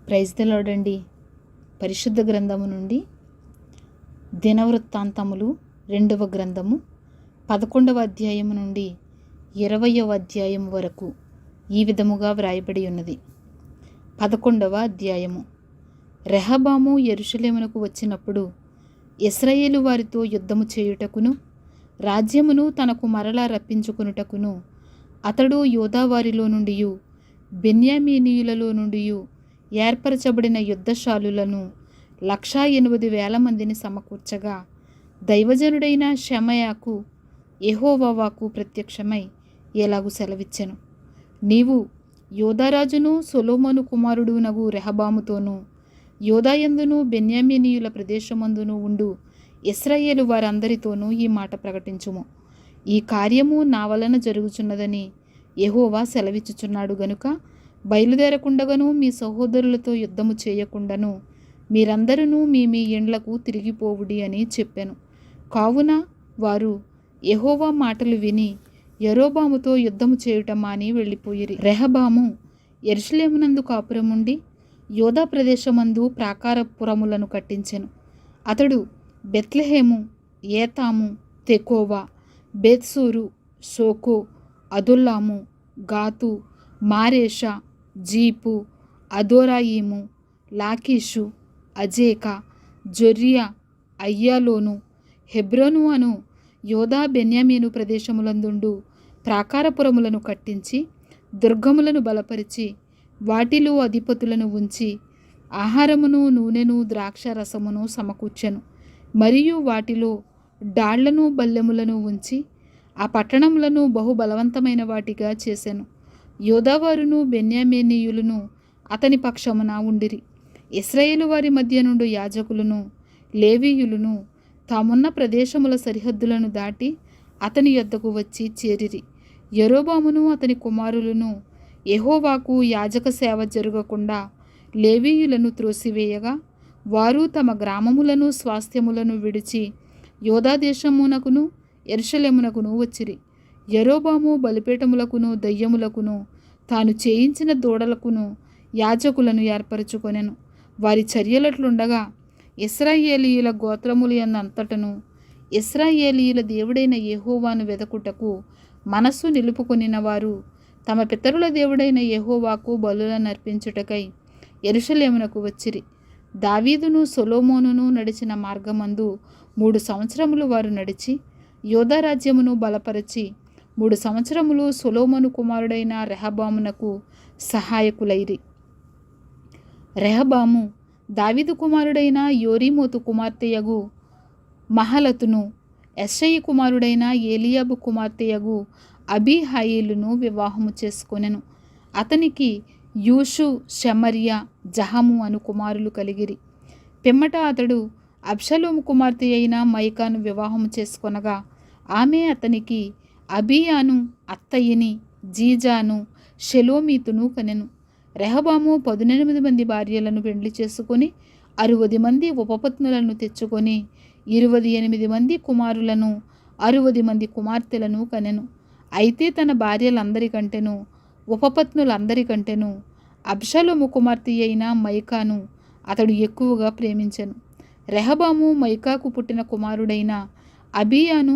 Praise the lord అండి. పరిశుద్ధ గ్రంథము నుండి దినవృత్తాంతములు 2వ గ్రంథము 11వ అధ్యాయము నుండి 20వ అధ్యాయం వరకు ఈ విధముగా వ్రాయబడి ఉన్నది. 11వ అధ్యాయము. రెహబాము యెరూషలేమునకు వచ్చినప్పుడు ఇశ్రాయేలు వారితో యుద్ధము చేయుటకును రాజ్యమును తనకు మరలా రప్పించుకొనుటకును అతడు యూదావారిలో నుండి బెన్యామీనీయులలో నుండి ఏర్పరచబడిన యుద్ధశాలులను 1,80,000 మందిని సమకూర్చగా దైవజనుడైన షెమయాకు యెహోవా వాక్కు ప్రత్యక్షమై ఎలాగు సెలవిచ్చెను. నీవు యూదారాజును సొలొమోను కుమారుడునగు రెహబాముతోనూ యూదాయందును బెన్యామీనీయుల ప్రదేశమందును ఉండు ఇశ్రాయేలు వారందరితోనూ ఈ మాట ప్రకటించుము. ఈ కార్యము నా వలన జరుగుచున్నదని యెహోవా సెలవిచ్చుచున్నాడు గనుక బయలుదేరకుండగను మీ సహోదరులతో యుద్ధము చేయకుండాను మీరందరూ మీ మీ ఇండ్లకు తిరిగిపోవుడి అని చెప్పాను. కావున వారు యెహోవా మాటలు విని యరొబాముతో యుద్ధము చేయుట మాని వెళ్ళిపోయిరి. రెహబాము యెరూషలేమునందు కాపురముండి యూదా ప్రదేశమందు ప్రాకారపురములను కట్టించెను. అతడు బెత్లెహేము, ఏతాము, తెకోవా, బేత్సూరు, సోకో, అదుల్లాము, గాతు, మారేషా, జీపు, అదోరాయిము, లాకీషు, అజేకా, జొర్రియా, అయ్యాలోను, హెబ్రోను అను యూదా బెన్యామీను ప్రదేశములందుండు ప్రాకారపురములను కట్టించి దుర్గములను బలపరిచి వాటిలో అధిపతులను ఉంచి ఆహారమును నూనెను ద్రాక్షరసమును సమకూర్చెను. మరియు వాటిలో డాళ్లను బల్లెములను ఉంచి ఆ పట్టణములను బహుబలవంతమైన వాటిగా చేసెను. యూదావారును బెన్యామీనీయులను అతని పక్షమున ఉండిరి. ఇశ్రాయేలు వారి మధ్య నుండి యాజకులను లేవీయులను తామున్న ప్రదేశముల సరిహద్దులను దాటి అతని యొద్దకు వచ్చి చేరిరి. యరొబామును అతని కుమారులను యెహోవాకు యాజక సేవ జరగకుండా లేవీయులను త్రోసివేయగా వారు తమ గ్రామములను స్వాస్థ్యములను విడిచి యూదా దేశమునకును యెరూషలేమునకును వచ్చిరి. యరొబాము బలిపీఠములకును దయ్యములకును తాను చేయించిన దూడలకును యాజకులను ఏర్పరచుకొనెను. వారి చర్యలట్లుండగా ఇశ్రాయేలీయుల గోత్రములు అంతటను ఇశ్రాయేలీయుల దేవుడైన యెహోవాను వెదకుటకు మనస్సు నిలుపుకొనిన వారు తమ పితరుల దేవుడైన యెహోవాకు బలులను అర్పించుటకై యెరూషలేమునకు వచ్చిరి. దావీదును సొలొమోనును నడిచిన మార్గమందు 3 సంవత్సరములు వారు నడిచి యూదా రాజ్యమును బలపరచి 3 సంవత్సరములు సొలొమోను కుమారుడైన రెహబామునకు సహాయకులైరి. రెహబాము దావీదు కుమారుడైన యోరీమోతు కుమార్తెయగు మహలతును యెష్షయి కుమారుడైన ఏలీయాబు కుమార్తెయగు అబీహాయిలును వివాహము చేసుకొనెను. అతనికి యూషు, షెమర్యా, జహము అను కుమారులు కలిగిరి. పిమ్మట అతడు అబ్షలోము కుమార్తె అయిన మైకాను వివాహము చేసుకొనగా ఆమె అతనికి అబీయాను, అత్తయిని, జీజాను, షెలోమీతును కనెను. రెహబాము 18 మంది భార్యలను పెండ్లి చేసుకొని 60 మంది ఉపపత్నులను తెచ్చుకొని 28 మంది కుమారులను 60 మంది కుమార్తెలను కనెను. అయితే తన భార్యలందరికంటెను ఉపపత్నులందరికంటెను అబ్షలోము కుమార్తె అయిన మైకాను అతడు ఎక్కువగా ప్రేమించెను. రెహబాము మైకాకు పుట్టిన కుమారుడైన అబీయాను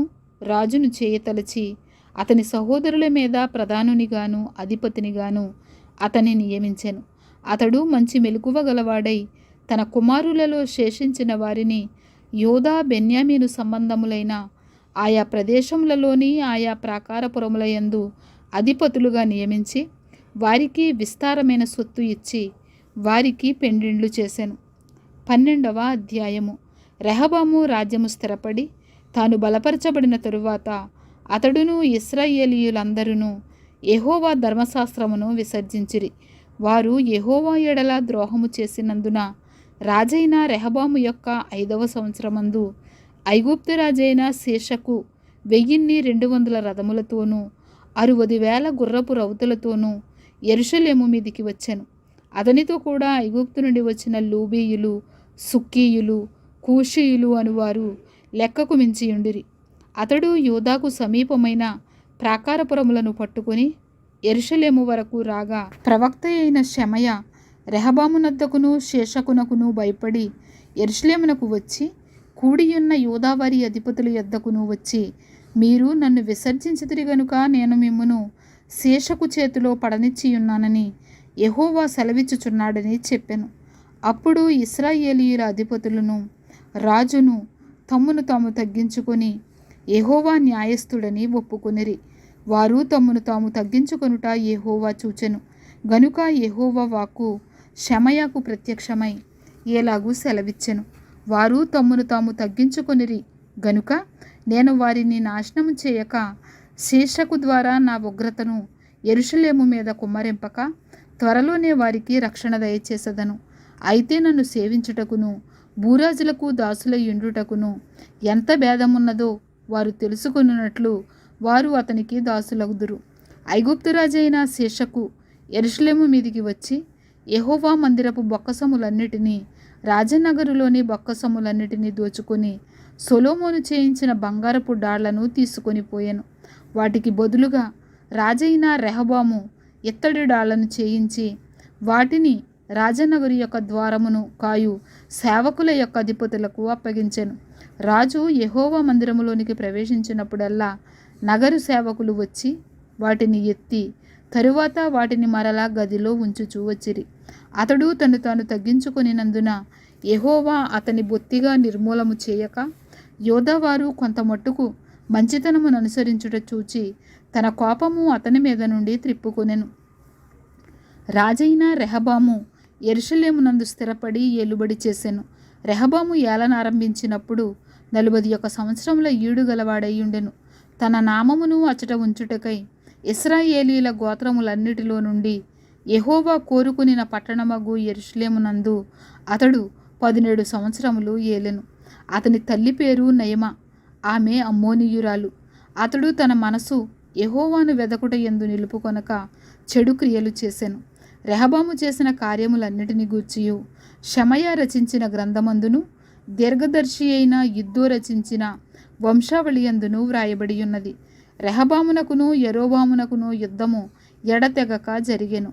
రాజును చేయతలచి అతని సహోదరుల మీద ప్రధానునిగాను అధిపతినిగాను అతన్ని నియమించెను. అతడు మంచి మెలకువ గలవాడై తన కుమారులలో శేషించిన వారిని యూదా బెన్యామీను సంబంధములైన ఆయా ప్రదేశములలోని ఆయా ప్రాకారపురములయందు అధిపతులుగా నియమించి వారికి విస్తారమైన సొత్తు ఇచ్చి వారికి పెండ్లిండ్లు చేసెను. 12వ అధ్యాయము. రెహబాము రాజ్యము స్థిరపడి తాను బలపరచబడిన తరువాత అతడును ఇశ్రాయేలీయులందరూ యెహోవా ధర్మశాస్త్రమును విసర్జించిరి. వారు యెహోవా ఎడల ద్రోహము చేసినందున రాజైన రెహబాము యొక్క 5వ సంవత్సరమందు ఐగుప్తు రాజైన శేషకు 1200 రథములతోనూ 60,000 గుర్రపు రౌతులతోనూ యెరూషలేము మీదికి వచ్చెను. అతనితో కూడా ఐగుప్తు నుండి వచ్చిన లూబీయులు, సుక్కీయులు, కూషీయులు అనువారు లెక్కకు మించి ఉండిరి. అతడు యూదాకు సమీపమైన ప్రాకారపురములను పట్టుకొని యెరూషలేము వరకు రాగా ప్రవక్త అయిన షెమయా రెహబామునద్దకును శేషకునకును భయపడి యెరూషలేమునకు వచ్చి కూడియున్న యూదావారి అధిపతుల యొద్దకును వచ్చి, మీరు నన్ను విసర్జించితిరి గనుక నేను మిమ్మును శేషకు చేతిలో పడనిచ్చియున్నానని యెహోవా సెలవిచ్చుచున్నాడని చెప్పెను. అప్పుడు ఇశ్రాయేలీయుల అధిపతులను రాజును తమ్మును తాము తగ్గించుకొని యెహోవా న్యాయస్థుడని ఒప్పుకొనిరి. వారు తమ్మును తాము తగ్గించుకొనుట యెహోవా చూచెను గనుక యెహోవా వాక్కు షెమయాకు ప్రత్యక్షమై ఏలాగు సెలవిచ్చెను. వారు తమ్మును తాము తగ్గించుకొనిరి గనుక నేను వారిని నాశనము చేయక శేషకు ద్వారా నా ఉగ్రతను యెరూషలేము మీద కుమ్మరింపక త్వరలోనే వారికి రక్షణ దయచేసెదను. అయితే నన్ను సేవించుటకును భూరాజులకు దాసులై యుండుటకును ఎంత భేదమున్నదో వారు తెలుసుకొనున్నట్లు వారు అతనికి దాసులగుదురు. ఐగుప్తు రాజైన శేషకు యెరూషలేము మీదికి వచ్చి యెహోవా మందిరపు బొక్కసములన్నిటినీ రాజనగరులోని బొక్కసములన్నిటినీ దోచుకొని సొలొమోను చేయించిన బంగారపు డాళ్లను తీసుకొని పోయెను. వాటికి బదులుగా రాజైన రెహబాము ఇత్తడి డాళ్లను చేయించి వాటిని రాజనగరు యొక్క ద్వారమును కాయు సేవకుల యొక్క అధిపతులకు అప్పగించెను. రాజు యెహోవా మందిరములోనికి ప్రవేశించినప్పుడల్లా నగరు సేవకులు వచ్చి వాటిని ఎత్తి తరువాత వాటిని మరలా గదిలో ఉంచుచూ వచ్చిరి. అతడు తను తాను తగ్గించుకొనినందున యెహోవా అతని బొత్తిగా నిర్మూలము చేయక యోధావారు కొంత మట్టుకు మంచితనమును అనుసరించుట చూచి తన కోపము అతని మీద నుండి త్రిప్పుకొనెను. రాజైన రెహబాము యెరూషలేమునందు స్థిరపడి ఏలుబడి చేసెను. రెహబాము ఏలనారంభించినప్పుడు 41 సంవత్సరముల ఈడు గలవాడైయుండెను. తన నామమును అచట ఉంచుటకై ఇశ్రాయేలీల గోత్రములన్నిటిలో నుండి యెహోవా కోరుకునిన పట్టణమగు యెరూషలేమునందు అతడు 17 సంవత్సరములు ఏలెను. అతని తల్లి పేరు నయమ, ఆమె అమ్మోనీయురాలు. అతడు తన మనసు యెహోవాను వెదకుట యందు నిలుపుకొనక చెడు క్రియలు చేసెను. రెహబాము చేసిన కార్యములన్నిటిని గూర్చియు షెమయా రచించిన గ్రంథమందును దీర్ఘదర్శి అయిన యిద్దో రచించిన వంశావళి యందును వ్రాయబడి ఉన్నది. రెహబామునకును యరొబామునకును యుద్ధము ఎడతెగక జరిగెను.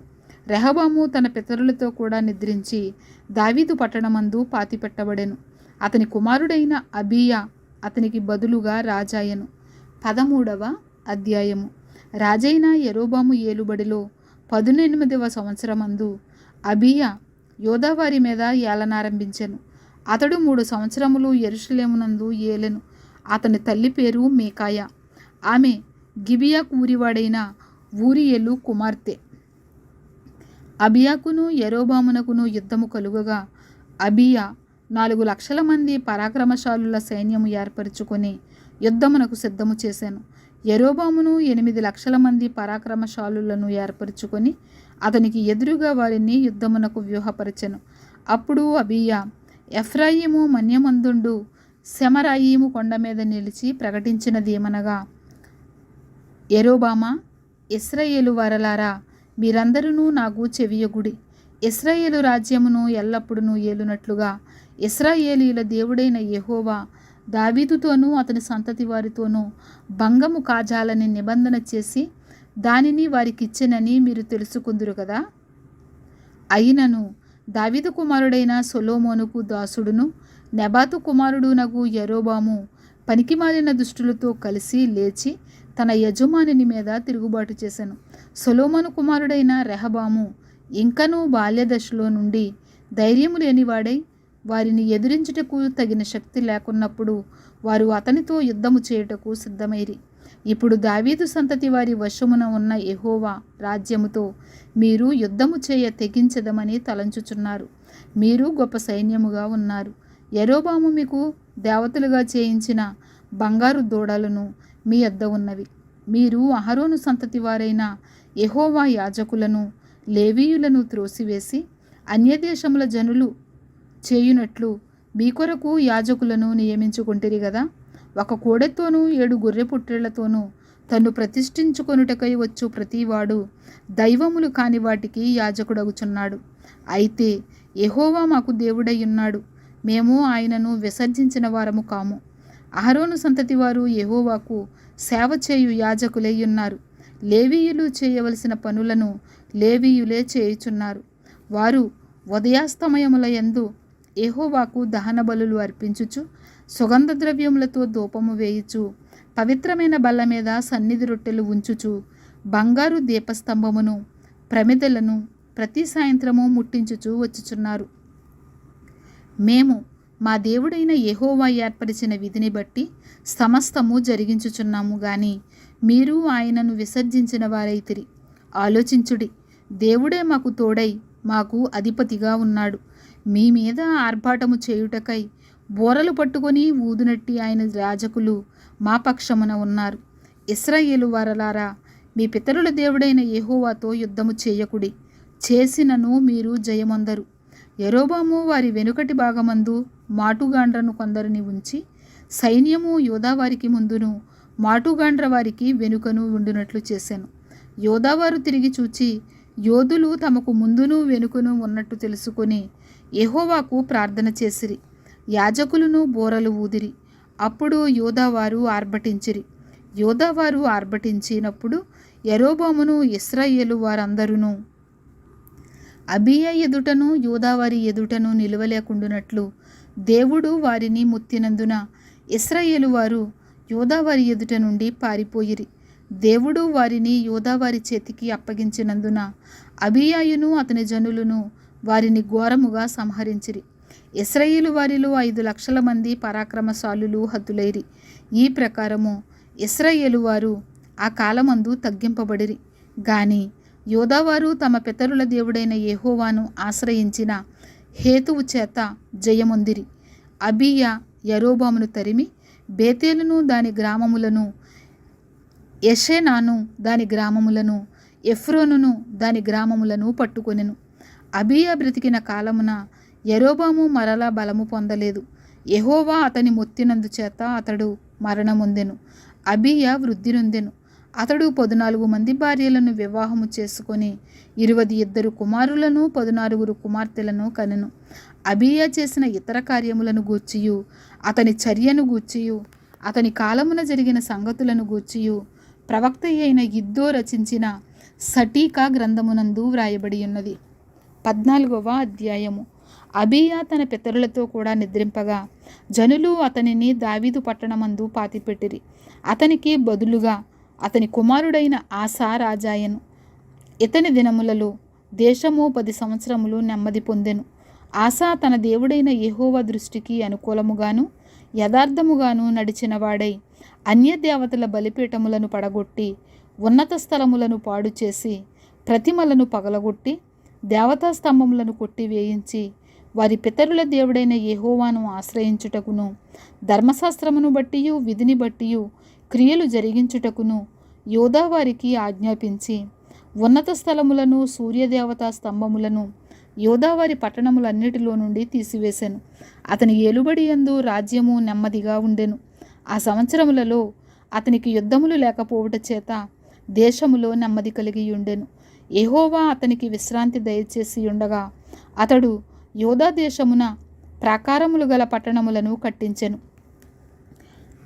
రెహబాము తన పితరులతో కూడా నిద్రించి దావీదు పట్టణమందు పాతిపెట్టబడెను. అతని కుమారుడైన అబీయా అతనికి బదులుగా రాజాయెను. 13వ అధ్యాయము. రాజైన యరొబాము ఏలుబడిలో 18వ సంవత్సరమందు అబీయా యోధావారి మీద ఏలనారంభించెను. అతడు 3 సంవత్సరములు యెరూషలేమునందు ఏలెను. అతని తల్లి పేరు మీకాయ, ఆమె గిబియా ఊరివాడైన ఊరియేలు కుమార్తె. అబియాకును యరొబామునకును యుద్ధము కలుగగా అబీయా 4 లక్షల మంది పరాక్రమశాలుల సైన్యము ఏర్పరచుకొని యుద్ధమునకు సిద్ధము చేశాను. యరొబామును 8 లక్షల మంది పరాక్రమశాలులను ఏర్పరచుకొని అతనికి ఎదురుగా వారిని యుద్ధమునకు వ్యూహపరచెను. అప్పుడు అబీయా ఎఫ్రాయిము మన్యమందుండు సెమరాయిము కొండ మీద నిలిచి ప్రకటించినదేమనగా, యరొబామా, ఇశ్రాయేలు వారలారా, మీరందరూ నాకు చెవియొగుడి. ఇశ్రాయేలు రాజ్యమును ఎల్లప్పుడూ ఏలునట్లుగా ఇశ్రాయేలీయుల దేవుడైన యెహోవా దావీదుతోనూ అతని సంతతి వారితోనూ భంగము కాజాలని నిబంధన చేసి దానిని వారికిచ్చెనని మీరు తెలుసుకుందురు కదా. అయినను దావీదు కుమారుడైన సొలొమోనుకు దాసుడును నెబాతు కుమారుడునగు యరొబాము పనికిమాలిన దుష్టులతో కలిసి లేచి తన యజమానిని మీద తిరుగుబాటు చేసెను. సొలొమోను కుమారుడైన రెహబాము ఇంకనూ బాల్యదశలో నుండి ధైర్యము లేనివాడై వారిని ఎదిరించుటకు తగిన శక్తి లేకున్నప్పుడు వారు అతనితో యుద్ధము చేయుటకు సిద్ధమైరి. ఇప్పుడు దావీదు సంతతి వారి వశమున ఉన్న యెహోవా రాజ్యముతో మీరు యుద్ధము చేయ తెగించదమని తలంచుచున్నారు. మీరు గొప్ప సైన్యముగా ఉన్నారు. యరొబాము మీకు దేవతలుగా చేయించిన బంగారు దూడలను మీ యొద్ద ఉన్నవి. మీరు అహరోను సంతతి వారైన యెహోవా యాజకులను లేవీయులను త్రోసివేసి అన్యదేశముల జనులు చేయునట్లు మీ కొరకు యాజకులను నియమించుకుంటిరి కదా. 1 కోడెతోనూ 7 గొర్రె పుట్టేళ్లతోనూ తన్ను ప్రతిష్ఠించుకొనుటకై వచ్చు ప్రతివాడు దైవములు కాని వాటికి యాజకుడగుచున్నాడు. అయితే యెహోవా మాకు దేవుడై ఉన్నాడు, మేము ఆయనను విసర్జించిన వారము కాము. అహరోను సంతతి వారు యెహోవాకు సేవ చేయు యాజకులై ఉన్నారు. లేవీయులు చేయవలసిన పనులను లేవీయులే చేయుచున్నారు. వారు ఉదయాస్తమయముల యందు యెహోవాకు దహన బలులు అర్పించుచు సుగంధ ద్రవ్యములతో ధూపము వేయుచు పవిత్రమైన బల్ల మీద సన్నిధి రొట్టెలు ఉంచుచు బంగారు దీపస్తంభమును ప్రమిదలను ప్రతి సాయంత్రము ముట్టించుచు వచ్చుచున్నారు. మేము మా దేవుడైన యెహోవా ఏర్పరిచిన విధిని బట్టి సమస్తము జరిగించుచున్నాము గాని మీరు ఆయనను విసర్జించిన వారైతిరి. ఆలోచించుడి, దేవుడే మాకు తోడై మాకు అధిపతిగా ఉన్నాడు. మీ మీద ఆర్భాటము చేయుటకై బోరలు పట్టుకొని ఊదునట్టి ఆయన యాజకులు మా పక్షమున ఉన్నారు. ఇశ్రాయేలు వారలారా, మీ పితరుల దేవుడైన యెహోవాతో యుద్ధము చేయకుడి, చేసినను మీరు జయమొందరు. యరొబాము వారి వెనుకటి భాగమందు మాటుగాండ్రను కొందరిని ఉంచి సైన్యము యోధావారికి ముందును మాటుగాండ్ర వారికి వెనుకను ఉండునట్లు చేశాను. యోధావారు తిరిగి చూచి యోధులు తమకు ముందును వెనుకను ఉన్నట్టు తెలుసుకొని యెహోవాకు ప్రార్థన చేసిరి. యాజకులను బోరలు ఊదిరి. అప్పుడు యోధావారు ఆర్భటించిరి. యోధావారు ఆర్భటించినప్పుడు యరొబామును ఇశ్రాయేలు వారందరూ అబీయా ఎదుటను యోధావారి ఎదుటను నిలవలేకుండునట్లు దేవుడు వారిని ముత్తినందున ఇశ్రాయేలు వారు యోధావారి ఎదుట నుండి పారిపోయిరి. దేవుడు వారిని యోధావారి చేతికి అప్పగించినందున అబీయాయును అతని జనులను వారిని ఘోరముగా సంహరించిరి. ఇశ్రాయేలు వారిలో 5 లక్షల మంది పరాక్రమశాలులు హతులైరి. ఈ ప్రకారము ఇశ్రాయేలు వారు ఆ కాలమందు తగ్గింపబడిరి. గాని యోధావారు తమ పితరుల దేవుడైన యెహోవాను ఆశ్రయించిన హేతువు చేత జయమొందిరి. అబీయా యరొబామును తరిమి బేతేలును దాని గ్రామములను, యెషేనాను దాని గ్రామములను, ఎఫ్రోనును దాని గ్రామములను పట్టుకొనెను. అబీయా బ్రతికిన కాలమున యరొబాము మరలా బలము పొందలేదు. యెహోవా అతని మొత్తినందు చేత అతడు మరణమొందెను. అబీయా వృద్ధి నొందెను. అతడు 14 మంది భార్యలను వివాహము చేసుకొని 22 కుమారులను 14 కుమార్తెలను కనెను. అబీయా చేసిన ఇతర కార్యములను గూర్చియు అతని చర్యను గూర్చియు అతని కాలమున జరిగిన సంగతులను గూర్చియు ప్రవక్త అయిన ఇద్దో రచించిన సటీకా గ్రంథమునందు వ్రాయబడి ఉన్నది. 14వ అధ్యాయము. అబీయా తన పితరులతో కూడా నిద్రింపగా జనులు అతనిని దావీదు పట్టణమందు పాతిపెట్టిరి. అతనికి బదులుగా అతని కుమారుడైన ఆసా రాజాయను. ఇతని దినములలో దేశము 10 సంవత్సరములు నెమ్మది పొందెను. ఆసా తన దేవుడైన యెహోవా దృష్టికి అనుకూలముగాను యథార్థముగాను నడిచిన వాడై అన్యదేవతల బలిపీఠములను పడగొట్టి ఉన్నత స్థలములను పాడు చేసి ప్రతిమలను పగలగొట్టి దేవతా స్తంభములను కొట్టివేయించి వారి పితరుల దేవుడైన యెహోవాను ఆశ్రయించుటకును ధర్మశాస్త్రమును బట్టియు విధిని బట్టియు క్రియలు జరిగించుటకును యోధావారికి ఆజ్ఞాపించి ఉన్నత స్థలములను సూర్యదేవతా స్తంభములను యోధావారి పట్టణములన్నిటిలో నుండి తీసివేశాను. అతని ఏలుబడి యందు రాజ్యము నెమ్మదిగా ఉండెను. ఆ సంవత్సరములలో అతనికి యుద్ధములు లేకపోవుట చేత దేశములో నెమ్మది కలిగి ఉండెను. యెహోవా అతనికి విశ్రాంతి దయచేసి ఉండగా అతడు యోధా దేశమున ప్రాకారములు గల పట్టణములను కట్టించెను.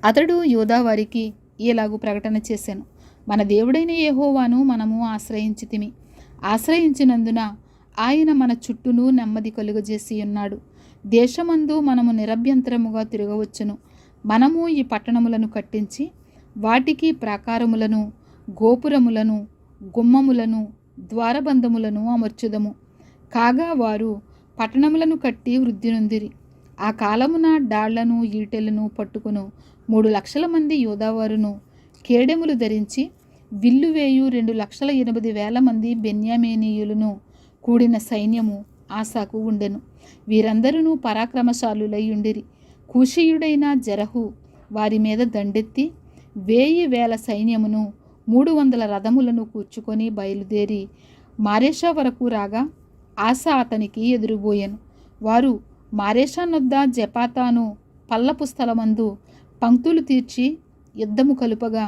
అతడు యోధావారికి ఇలాగు ప్రకటన చేశాను: మన దేవుడైన యెహోవాను మనము ఆశ్రయించితిమి. ఆశ్రయించినందున ఆయన మన చుట్టూను నెమ్మది కలుగజేసి ఉన్నాడు. దేశమందు మనము నిరభ్యంతరముగా తిరగవచ్చును. మనము ఈ పట్టణములను కట్టించి వాటికి ప్రాకారములను, గోపురములను, గుమ్మములను, ద్వారబంధములను అమర్చుదము. కాగా వారు పట్టణములను కట్టి వృద్ధి నొందిరి. ఆ కాలమున డాళ్లను ఈటెలను పట్టుకును 3 లక్షల మంది యోధావారును, కేడెములు ధరించి విల్లు వేయు 2,80,000 మంది బెన్యామీనీయులను కూడిన సైన్యము ఆసాకు ఉండెను. వీరందరూ పరాక్రమశాలులై ఉండిరి. కూషీయుడైన జెరహు వారి మీద దండెత్తి 1,000 సైన్యమును 300 రథములను కూర్చుకొని బయలుదేరి మారేషా వరకు రాగా ఆసా అతనికి ఎదురుబోయెను. వారు మారేషా నొద్ద జపాతాను పల్లపు స్థలమందు పంక్తులు తీర్చి యుద్ధము కలుపగా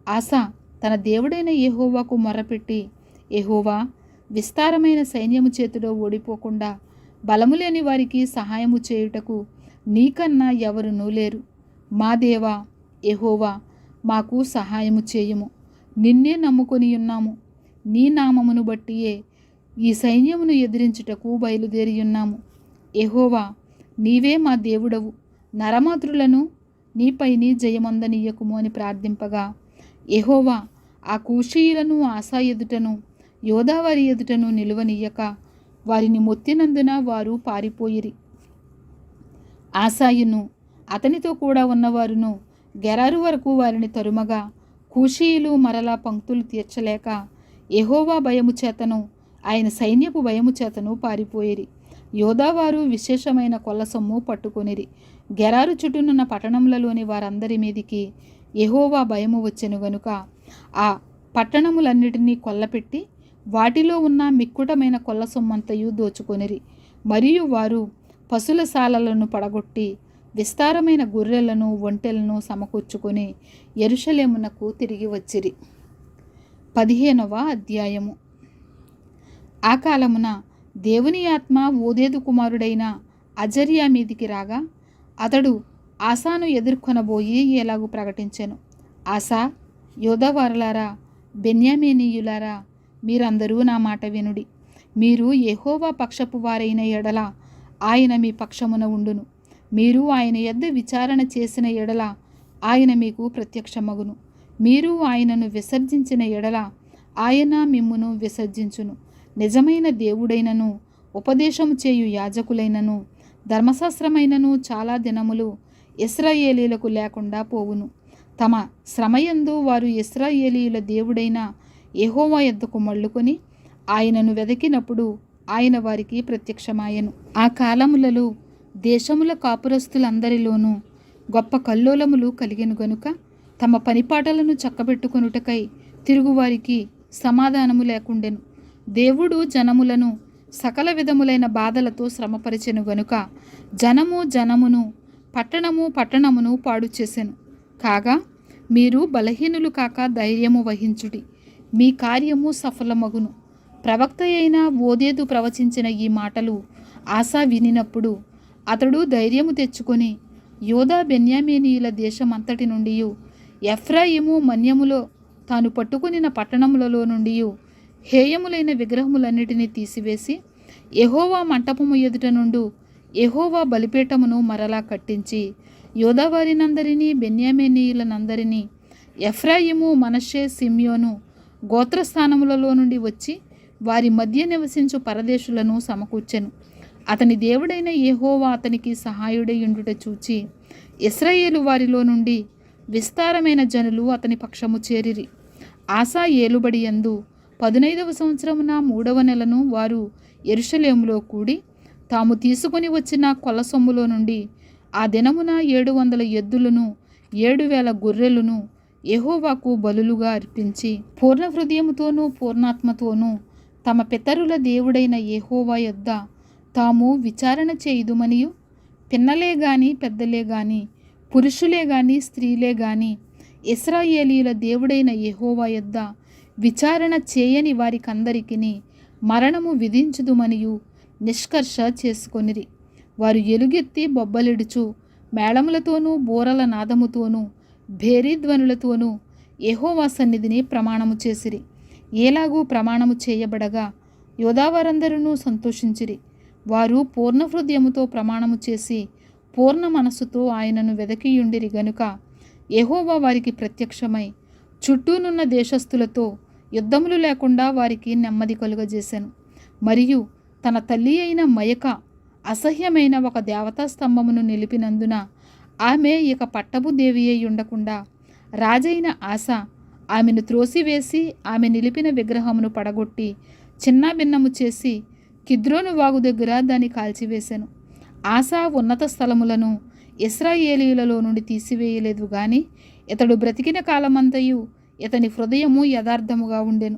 ఆసా తన దేవుడైన యెహోవాకు మొర్రపెట్టి, యెహోవా, విస్తారమైన సైన్యము చేతిలో ఓడిపోకుండా బలము లేని వారికి సహాయము చేయుటకు నీకన్నా ఎవరునూ లేరు. మా దేవా యెహోవా, మాకు సహాయము చేయుము. నిన్నే నమ్ముకొని ఉన్నాము. నీ నామమును బట్టియే ఈ సైన్యమును ఎదిరించుటకు బయలుదేరియున్నాము. యెహోవా, నీవే మా దేవుడవు, నరమాతృలను నీపైని జయమందనీయకుము అని ప్రార్థింపగా, యెహోవా ఆ కూషీయులను ఆసా ఎదుటను యోధావారి ఎదుటను నిలువనీయక వారిని మొత్తినందున వారు పారిపోయిరి. ఆసాయును అతనితో కూడా ఉన్నవారును గెరారు వరకు వారిని తరుమగా, కూషీయులు మరలా పంక్తులు తీర్చలేక యెహోవా భయము చేతను ఆయన సైన్యపు భయము చేతను పారిపోయిరి. యోధావారు విశేషమైన కొల్ల సొమ్ము పట్టుకొనిరి. గెరారు చుట్టూనున్న పట్టణములలోని వారందరి మీదికి యెహోవా భయము వచ్చెను గనుక ఆ పట్టణములన్నిటినీ కొల్లపెట్టి వాటిలో ఉన్న మిక్కుటమైన కొల్ల సొమ్మంతయు దోచుకొనిరి. మరియు వారు పశుల శాలలను పడగొట్టి విస్తారమైన గొర్రెలను ఒంటెలను సమకూర్చుకొని యెరూషలేమునకు తిరిగి వచ్చిరి. 15వ అధ్యాయము. ఆ కాలమున దేవుని ఆత్మ ఓదేదు కుమారుడైన అజర్యా మీదికి రాగా అతడు ఆసాను ఎదుర్కొనబోయి ఎలాగూ ప్రకటించెను. ఆసా, యోధావారులారా, బెన్యామీనీయులారా, మీరందరూ నా మాట వినుడి. మీరు యెహోవా పక్షపు వారైన ఎడల ఆయన మీ పక్షమున ఉండును. మీరు ఆయన యొద్ద విచారణ చేసిన ఎడల ఆయన మీకు ప్రత్యక్షమగును. మీరు ఆయనను విసర్జించిన ఎడల ఆయన మిమ్మును విసర్జించును. నిజమైన దేవుడైనను ఉపదేశము చేయు యాజకులైనను ధర్మశాస్త్రమైనను చాలా దినములు ఇశ్రాయేలీలకు లేకుండా పోవును. తమ శ్రమయందు వారు ఇశ్రాయేలీయుల దేవుడైన యెహోవా యొద్దకు మళ్ళుకొని ఆయనను వెదకినప్పుడు ఆయన వారికి ప్రత్యక్షమాయెను. ఆ కాలములలో దేశముల కాపురస్తులందరిలోనూ గొప్ప కల్లోలములు కలిగెను గనుక తమ పనిపాటలను చక్కబెట్టుకొనుటకై తిరుగువారికి సమాధానము లేకుండెను. దేవుడు జనములను సకల విధములైన బాధలతో శ్రమపరిచెను గనుక జనమును పట్టణమును పాడు చేసెను. కాగా మీరు బలహీనులు కాక ధైర్యము వహించుడి, మీ కార్యము సఫలమగును. ప్రవక్త అయిన ఓదేదు ప్రవచించిన ఈ మాటలు ఆసా వినినప్పుడు అతడు ధైర్యము తెచ్చుకొని యోధా బెన్యామీనీయుల దేశమంతటి నుండి ఎఫ్రాయిము మన్యములో తాను పట్టుకొనిన పట్టణములలో నుండి హేయములైన విగ్రహములన్నిటినీ తీసివేసి యెహోవా మంటపము ఎదుట నుండి యెహోవా బలిపీఠమును మరలా కట్టించి యోధావారినందరినీ బెన్యామీనీయులనందరినీ ఎఫ్రాయిము, మనష్షే, సిమ్యోను గోత్రస్థానములలో నుండి వచ్చి వారి మధ్య నివసించు పరదేశులను సమకూర్చెను. అతని దేవుడైన యెహోవా అతనికి సహాయుడై ఉండుట చూచి ఇశ్రాయేలు వారిలో నుండి విస్తారమైన జనులు అతని పక్షము చేరిరి. ఆసా ఏలుబడి యందు 15వ సంవత్సరమున 3వ నెలను వారు యెరూషలేములో కూడి తాము తీసుకొని వచ్చిన కొల్ల సొమ్ములో నుండి ఆ దినమున 700 ఎద్దులను 7,000 గొర్రెలను యెహోవాకు బలులుగా అర్పించి పూర్ణ హృదయముతోనూ పూర్ణాత్మతోనూ తమ పితరుల దేవుడైన యెహోవా యొద్ద తాము విచారణ చేయుదుమనియు పిన్నలే గాని పెద్దలే గాని పురుషులే గాని స్త్రీలే గాని ఇశ్రాయేలీయుల దేవుడైన యెహోవా యొద్ద విచారణ చేయని వారికందరికిని మరణము విధించుదుమనియు నిష్కర్ష చేసుకొనిరి. వారు ఎలుగెత్తి బొబ్బలిడుచు మేళములతోనూ బూరల నాదముతోనూ భేరీధ్వనులతోనూ యెహోవా సన్నిధిని ప్రమాణము చేసిరి. ఏలాగూ ప్రమాణము చేయబడగా యోధావారందరూ సంతోషించిరి. వారు పూర్ణ హృదయముతో ప్రమాణము చేసి పూర్ణ మనస్సుతో ఆయనను వెదకియుండిరి గనుక యెహోవా వారికి ప్రత్యక్షమై చుట్టూనున్న దేశస్థులతో యుద్ధములు లేకుండా వారికి నెమ్మది కలుగజేసెను. మరియు తన తల్లి అయిన మయక అసహ్యమైన ఒక దేవతా స్తంభమును నిలిపినందున ఆమె ఇక పట్టపు దేవి అయి ఉండకుండా రాజైన ఆసా ఆమెను త్రోసివేసి ఆమె నిలిపిన విగ్రహమును పడగొట్టి చిన్నాభిన్నము చేసి కిద్రోను వాగు దగ్గర దాన్ని కాల్చివేశెను. ఆసా ఉన్నత స్థలములను ఇశ్రాయేలీయులలో నుండి తీసివేయలేదు గాని ఇతడు బ్రతికిన కాలమంతయు ఇతని హృదయము యథార్థముగా ఉండెను.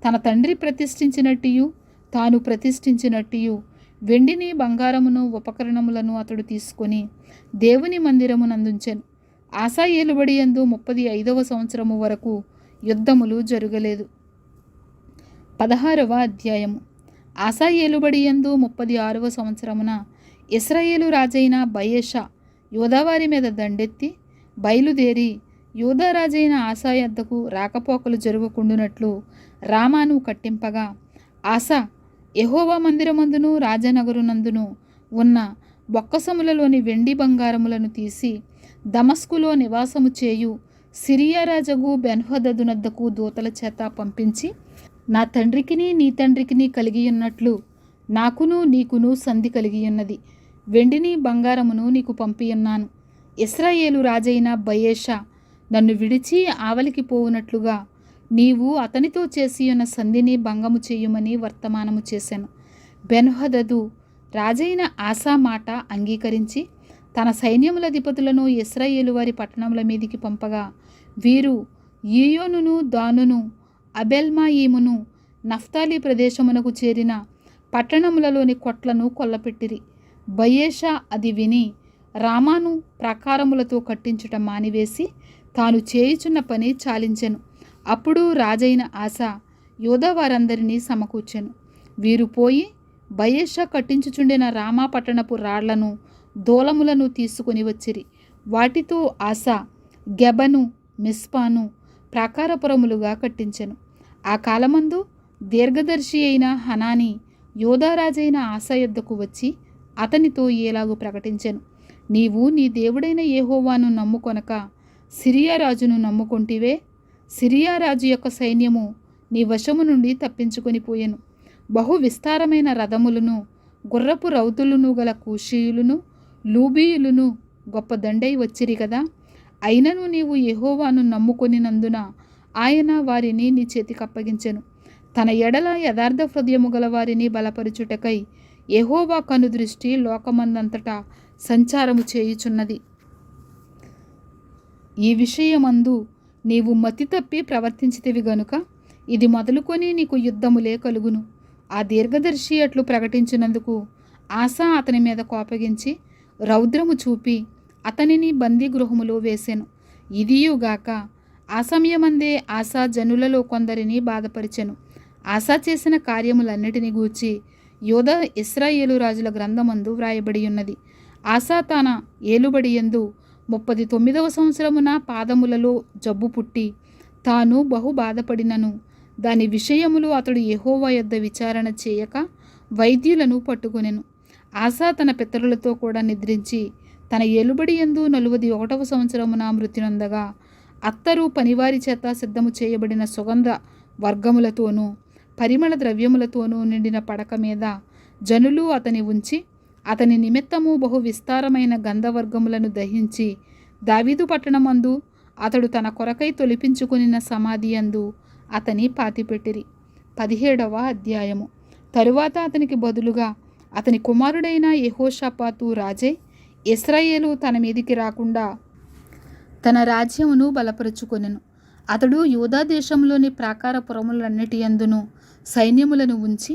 తన తండ్రి ప్రతిష్ఠించినట్టియు తాను ప్రతిష్ఠించినట్టియు వెండిని బంగారమును ఉపకరణములను అతడు తీసుకొని దేవుని మందిరమునందుంచెను. ఆసా ఏలుబడి యందు 35వ సంవత్సరము వరకు యుద్ధములు జరగలేదు. 16వ అధ్యాయము. ఆసా ఏలుబడి యందు 36వ సంవత్సరమున ఇశ్రాయేలు రాజైన బయెషా యోధావారి మీద దండెత్తి బయలుదేరి యూదా రాజైన ఆసా యొద్దకు రాకపోకలు జరుగుకుండునట్లు రామాను కట్టింపగా ఆసా యెహోవా మందిరమందును రాజనగరునందును ఉన్న బొక్కసములలోని వెండి బంగారములను తీసి దమస్కులో నివాసము చేయు సిరియా రాజగు బెన్హదదునద్దకు దూతల చేత పంపించి, నా తండ్రికిని నీ తండ్రికిని కలిగి ఉన్నట్లు నాకును నీకును సంధి కలిగి ఉన్నది. వెండిని బంగారమును నీకు పంపియున్నాను. ఇశ్రాయేలు రాజైన బయేషా నన్ను విడిచి ఆవలికి పోవునట్లుగా నీవు అతనితో చేసియున్న సంధిని భంగము చేయుమని వర్తమానము చేశాను. బెన్హదదు రాజైన ఆసా మాట అంగీకరించి తన సైన్యములధిపతులను ఇశ్రాయేలు వారి పట్టణముల మీదికి పంపగా, వీరు ఈయోనును దానును అబెల్మాయీమును నఫ్తాలి ప్రదేశమునకు చేరిన పట్టణములలోని కొట్లను కొల్లపెట్టిరి. బయేషా అది విని రామాను ప్రాకారములతో కట్టించుట మానివేసి తాను చేయుచున్న పని చాలించెను. అప్పుడు రాజైన ఆసా యూదా వారందరినీ సమకూర్చెను. వీరు పోయి బయేషా కట్టించుచుండిన రామా పట్టణపు రాళ్లను దూలములను తీసుకొని వచ్చిరి. వాటితో ఆసా గెబను మిస్పాను ప్రాకారపురములుగా కట్టించెను. ఆ కాలమందు దీర్ఘదర్శి అయిన హనాని యోధారాజైన ఆసా యొద్దకు వచ్చి అతనితో ఏలాగు ప్రకటించెను, నీవు నీ దేవుడైన యెహోవాను నమ్ముకొనక సిరియా రాజును నమ్ముకొంటివే. సిరియా రాజు యొక్క సైన్యము నీ వశము నుండి తప్పించుకొని పోయెను. బహు విస్తారమైన రథములను గుర్రపు రౌతులను గల కూషీయులను లూబీయులను గొప్ప దండై వచ్చిరి కదా. అయినను నీవు యెహోవాను నమ్ముకొనినందున ఆయన వారిని నీ చేతికి అప్పగించెను. తన ఎడల యథార్థ హృదయము గల వారిని బలపరుచుటకై యెహోవా కనుదృష్టి లోకమందంతటా సంచారము చేయుచున్నది. ఈ విషయమందు నీవు మతి తప్పి ప్రవర్తించితివి గనుక ఇది మొదలుకొని నీకు యుద్ధములే కలుగును. ఆ దీర్ఘదర్శి అట్లు ప్రకటించినందుకు ఆసా అతని మీద కోపగించి రౌద్రము చూపి అతనిని బందీ గృహములో వేసెను. ఇదియుగాక ఆ సమయమందే ఆసా జనులలో కొందరిని బాధపరిచెను. ఆసా చేసిన కార్యములన్నిటిని గూర్చి యూదా ఇశ్రాయేలు రాజుల గ్రంథమందు వ్రాయబడి ఉన్నది. ఆసా తన ఏలుబడియందు 39వ సంవత్సరమున పాదములలో జబ్బు పుట్టి తాను బహు బాధపడినను దాని విషయములు అతడు యెహోవా యొద్ద విచారణ చేయక వైద్యులను పట్టుకొనెను. ఆసా తన పితరులతో కూడా నిద్రించి తన ఏలుబడియందు 41వ సంవత్సరమున మృతి నొందగా అత్తరు పనివారి చేత సిద్ధము చేయబడిన సుగంధ వర్గములతోనూ పరిమళ ద్రవ్యములతోనూ నిండిన పడక మీద జనులు అతని ఉంచి అతని నిమిత్తము బహు విస్తారమైన గంధవర్గములను దహించి దావీదు పట్టణమందు అతడు తన కొరకై తొలిపించుకునిన సమాధి యందు అతని పాతిపెట్టిరి. 17వ అధ్యాయము. తరువాత అతనికి బదులుగా అతని కుమారుడైన యెహోషాపాతు రాజై ఇశ్రాయేలు తన మీదికి రాకుండా తన రాజ్యమును బలపరుచుకొనెను. అతడు యూదా దేశంలోని ప్రాకారపురములన్నిటి యందును సైన్యములను ఉంచి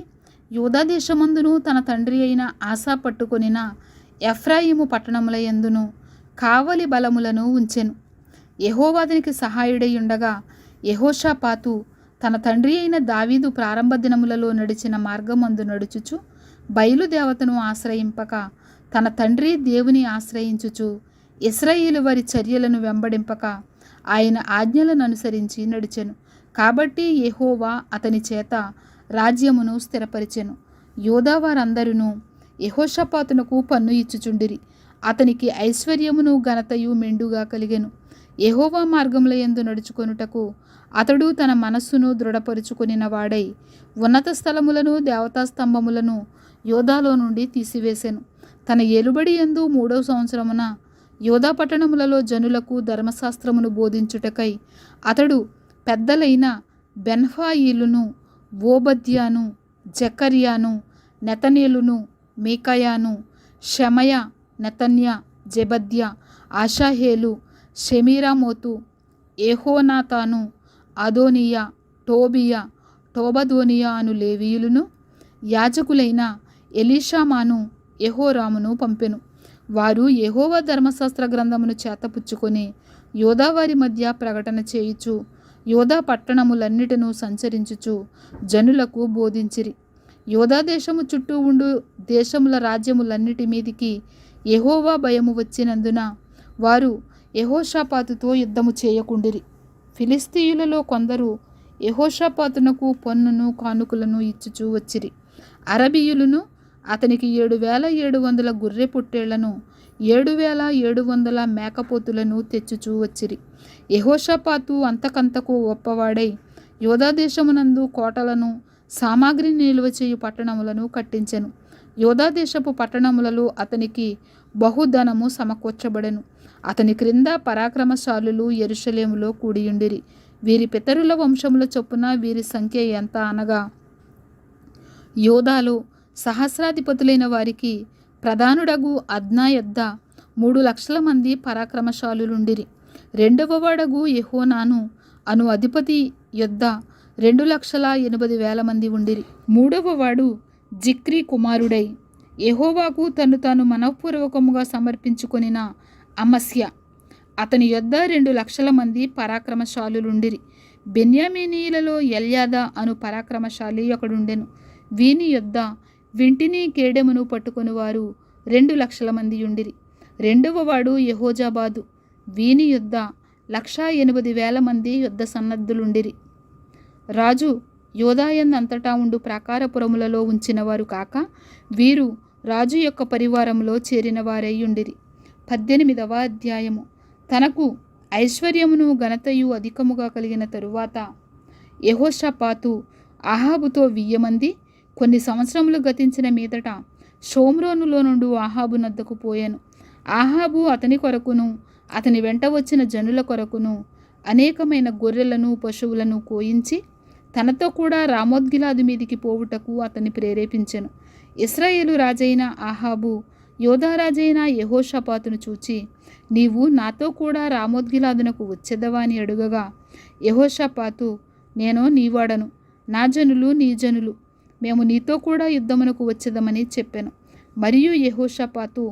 యూదా దేశమందును తన తండ్రి అయిన ఆసా పట్టుకొనిన ఎఫ్రాయిము పట్టణముల యందును కావలి బలములను ఉంచెను. యెహోవా అతనికి సహాయుడై ఉండగా యెహోషాపాతు తన తండ్రి అయిన దావీదు ప్రారంభ దినములలో నడిచిన మార్గమందు నడుచుచు బయలుదేవతను ఆశ్రయింపక తన తండ్రి దేవుని ఆశ్రయించుచు ఇశ్రాయేలు వారి చర్యలను వెంబడింపక ఆయన ఆజ్ఞలను అనుసరించి నడిచెను. కాబట్టి యెహోవా అతని చేత రాజ్యమును స్థిరపరిచెను. యూదా వారందరూ యెహోషాపాతునకు పన్ను ఇచ్చుచుండిరి. అతనికి ఐశ్వర్యమును ఘనతయు మెండుగా కలిగెను. యెహోవా మార్గముల యందు నడుచుకొనుటకు అతడు తన మనస్సును దృఢపరుచుకొనిన వాడై ఉన్నత స్థలములను దేవతా స్తంభములను యూదాలో నుండి తీసివేసెను. తన ఏలుబడి యందు 3వ సంవత్సరమున యూదా పట్టణములలో జనులకు ధర్మశాస్త్రమును బోధించుటకై అతడు పెద్దలైన బెన్హాయిలును ఓబద్యాను జకర్యాను నెతనేలును మీకాయాను షమయ నెతన్య జెబద్య ఆషాహేలు షెమీరామోతు ఏహోనాతాను అదోనియా టోబియా టోబదోనియా అను లేవీయులను యాజకులైన ఎలీషామాను యెహోరామును పంపెను. వారు యెహోవా ధర్మశాస్త్ర గ్రంథమును చేతపుచ్చుకొని యూదావారి మధ్య ప్రకటన చేయుచు యూదా పట్టణములన్నిటినూ సంచరించుచు జనులకు బోధించిరి. యూదా దేశము చుట్టూ ఉండు దేశముల రాజ్యములన్నిటి మీదికి యెహోవా భయము వచ్చినందున వారు యెహోషాపాతుతో యుద్ధము చేయకుండిరి. ఫిలిస్తీయులలో కొందరు యెహోషాపాతునకు పన్నును కానుకలను ఇచ్చుచూ వచ్చిరి. అరబీయులను అతనికి 7,700 గొర్రె పొట్టేళ్లను 7,700 మేకపోతులను తెచ్చుచూ వచ్చిరి. యెహోషాపాతు అంతకంతకు గొప్పవాడై యూదా దేశమునందు కోటలను సామాగ్రి నిలువ చేయు పట్టణములను కట్టించెను. యూదా దేశపు పట్టణములలో అతనికి బహుధనము సమకూర్చబడెను. అతని క్రింద పరాక్రమశాలులు యెరూషలేములో కూడియుండిరి. వీరి పితరుల వంశముల చొప్పున వీరి సంఖ్య ఎంత అనగా, యూదాలో సహస్రాధిపతులైన వారికి ప్రధానుడగు అద్నా యొద్ద 3,00,000 మంది పరాక్రమశాలులుండిరి. రెండవ వాడగు యెహోనాను అను అధిపతి యొద్ద 2,80,000 మంది ఉండిరి. మూడవ వాడు జిక్రీ కుమారుడై యెహోవాకు తాను మనఃపూర్వకముగా సమర్పించుకొనిన అమస్య, అతని యొద్ద 2,00,000 మంది పరాక్రమశాలులుండిరి. బెన్యామీనీయులలో ఎల్యాదా అను పరాక్రమశాలి ఒకడుండెను. వీని యొద్ద వింటిని కేడెమును పట్టుకొని వారు 2,00,000 మంది ఉండిరి. రెండవ వాడు యెహోజాబాదు, వీని యొద్ద 1,80,000 మంది యుద్ధ సన్నద్ధులుండిరి. రాజు యూదాయందంతటా ఉండు ప్రాకారపురములలో ఉంచినవారు కాక వీరు రాజు యొక్క పరివారంలో చేరిన వారై ఉండిరి. 18వ అధ్యాయము. తనకు ఐశ్వర్యమును ఘనతయు అధికముగా కలిగిన తరువాత యెహోషాపాతు అహాబుతో 1,000 మంది కొన్ని సంవత్సరములు గతించిన మీదట షోమ్రోనులో నుండి అహాబు నద్దకు పోయాను. అహాబు అతని కొరకును అతని వెంట వచ్చిన జనుల కొరకును అనేకమైన గొర్రెలను పశువులను కోయించి తనతో కూడా రామోత్గిలాదు మీదికి పోవుటకు అతన్ని ప్రేరేపించెను. ఇశ్రాయేలు రాజైన అహాబు యూదా రాజైన యెహోషాపాతును చూచి, నీవు నాతో కూడా రామోత్గిలాదునకు వచ్చెదవా అని అడుగగా, యెహోషాపాతు, నేను నీవాడను, నా జనులు నీ జనులు, మేము నీతో కూడా యుద్ధమునకు వచ్చేదమని చెప్పాను. మరియు యెహోషాపాతు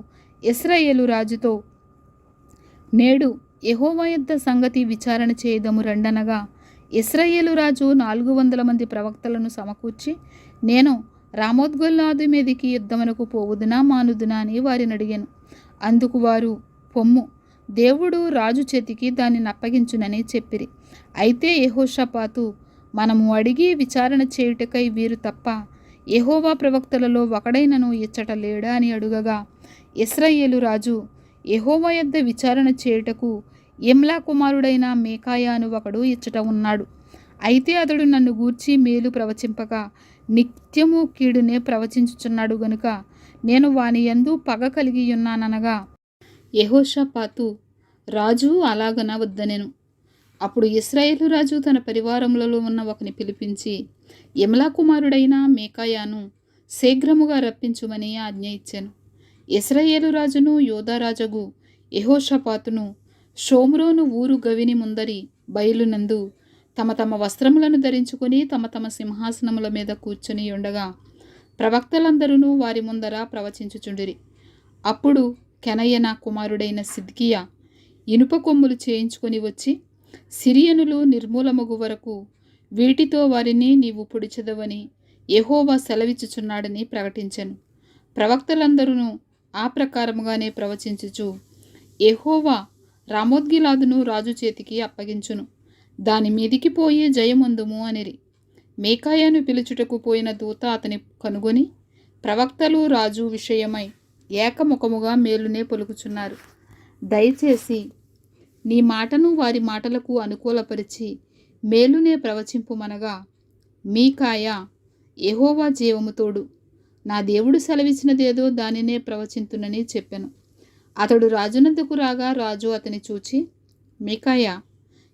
ఇశ్రాయేలు రాజుతో, నేడు యెహోవా యొద్ద సంగతి విచారణ చేయదము రండనగా, ఇశ్రాయేలు రాజు 400 మంది ప్రవక్తలను సమకూర్చి, నేను రామోత్గిలాదు మీదికి యుద్ధమునకు పోవుదునా మానుదునా అని వారిని అడిగాను. అందుకు వారు, పొమ్ము, దేవుడు రాజు చేతికి దానిని అప్పగించునని చెప్పిరి. అయితే యెహోషాపాతు, మనము అడిగి విచారణ చేయుటకై వీరు తప్ప యెహోవా ప్రవక్తలలో ఒకడైనను ఇచ్చట లేడా అని అడుగగా, ఇశ్రాయేలు రాజు, యెహోవా యొద్ద విచారణ చేయుటకు ఇమ్లా కుమారుడైన మీకాయా అను ఒకడు ఇచ్చట ఉన్నాడు. అయితే అతడు నన్ను గూర్చి మేలు ప్రవచింపక నిత్యము కీడునే ప్రవచించుచున్నాడు గనుక నేను వాని యందు పగ కలిగి ఉన్నాననగా, యెహోషాపాతు, రాజు అలాగన వద్దనెను. అప్పుడు ఇశ్రాయేలు రాజు తన పరివారములలో ఉన్న ఒకని పిలిపించి, ఇమ్లా కుమారుడైన మీకాయాను శీఘ్రముగా రప్పించుమని ఆజ్ఞ ఇచ్చెను. ఇశ్రాయేలు రాజును యూదారాజగు యెహోషాపాతును షోమ్రోను ఊరు గవిని ముందరి బయలునందు తమ తమ వస్త్రములను ధరించుకొని తమ తమ సింహాసనముల మీద కూర్చొని ఉండగా ప్రవక్తలందరూ వారి ముందర ప్రవచించుచుండిరి. అప్పుడు కెనయన కుమారుడైన సిద్కియా ఇనుప కొమ్ములు చేయించుకొని వచ్చి, సిరియనులు నిర్మూలమగు వరకు వీటితో వారిని నీవు పొడిచెదవని యెహోవా సెలవిచ్చుచున్నాడని ప్రకటించెను. ప్రవక్తలందరూ ఆ ప్రకారముగానే ప్రవచించుచు, యెహోవా రామోత్గిలాదును రాజు చేతికి అప్పగించును, దాని మీదికి పోయి జయమొందుము అనిరి. మీకాయాను పిలుచుటకు పోయిన దూత అతని కనుగొని, ప్రవక్తలు రాజు విషయమై ఏకముఖముగా మేలునే పలుకుచున్నారు. దయచేసి నీ మాటను వారి మాటలకు అనుకూలపరిచి మేలునే ప్రవచింపుమనగా, మీకాయా, యెహోవా జీవము తోడు, నా దేవుడు సెలవిచ్చినదేదో దానినే ప్రవచింతునని చెప్పెను. అతడు రాజునద్దకు రాగా రాజు అతని చూచి, మీకాయా,